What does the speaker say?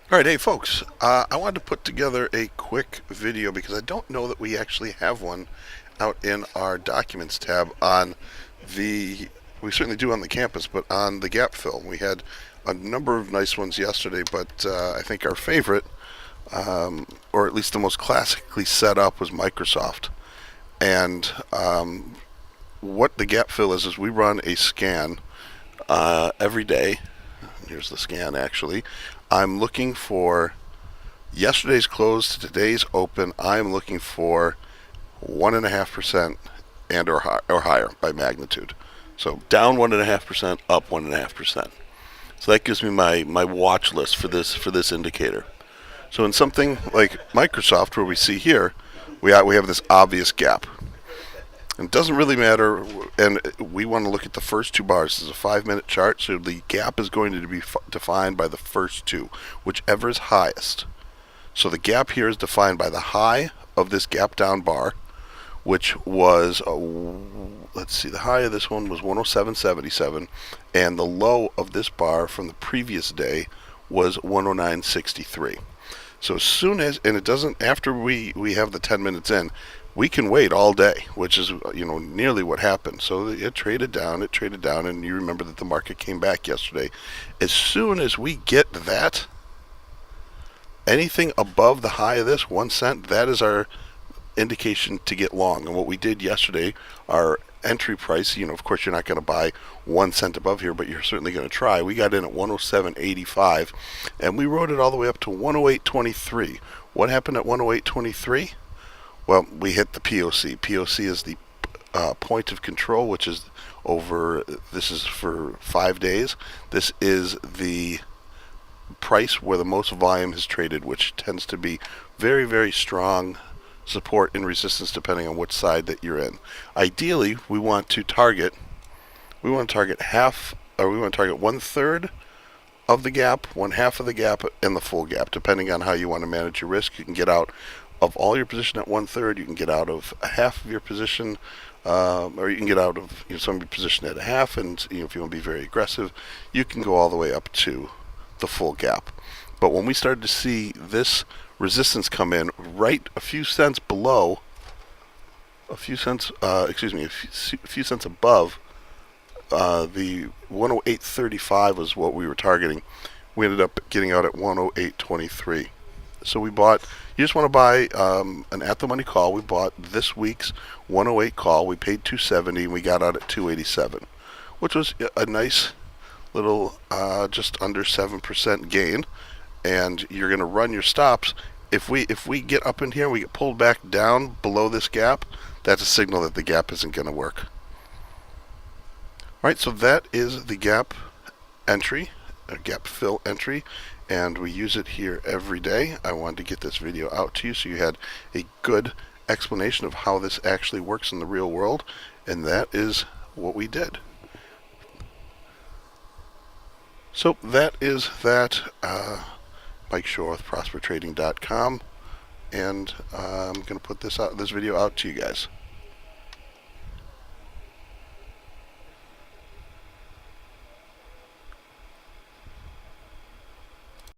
All right, hey folks, I wanted to put together a quick video because I don't know that we actually have one out in our documents tab on the, we certainly do on the campus, but on the gap fill. We had a number of nice ones yesterday, but I think our favorite, or at least the most classically set up, was Microsoft. And what the gap fill is we run a scan every day. Here's the scan actually. I'm looking for yesterday's close to today's open. I'm looking for 1.5% or higher by magnitude. So down 1.5%, up 1.5%. So that gives me my watch list for this indicator. So in something like Microsoft, where we see here, we have this obvious gap. It doesn't really matter, and we want to look at the first two bars. This is a 5-minute chart, so the gap is going to be defined by the first two, whichever is highest. So the gap here is defined by the high of this gap down bar, which was, let's see, the high of this one was 107.77, and the low of this bar from the previous day was 109.63. So as soon as, and it doesn't, after we have the 10 minutes in, we can wait all day, which is nearly what happened. So it traded down, and you remember that the market came back yesterday. As soon as we get that, anything above the high of this 1 cent, that is our indication to get long. And what we did yesterday, our entry price, of course you're not going to buy 1 cent above here, but you're certainly going to try. We got in at 107.85, and we rode it all the way up to 108.23. What happened at 108.23? Well, we hit the POC. POC is the point of control, which is over, this is for 5 days. This is the price where the most volume has traded, which tends to be very, very strong support and resistance depending on which side that you're in. Ideally, we want to target half, or we want to target 1/3 of the gap, 1/2 of the gap, and the full gap, depending on how you want to manage your risk. You can get out of all your position at 1/3. You can get out of a half of your position, or you can get out of some of your position at a half. And if you want to be very aggressive, you can go all the way up to the full gap. But when we started to see this resistance come in right a few cents below, a few cents above the 108.35 was what we were targeting. We ended up getting out at 108.23. So we bought, you just want to buy an at-the-money call. We bought this week's 108 call. We paid $270 and we got out at 287, which was a nice little just under 7% gain. And you're going to run your stops. If we get up in here and we get pulled back down below this gap, that's a signal that the gap isn't going to work. All right, so that is the gap entry, a gap fill entry, and we use it here every day. I wanted to get this video out to you so you had a good explanation of how this actually works in the real world, and that is what we did. So that is that. Mike Shorr with ProsperTrading.com, and I'm going to put this video out to you guys.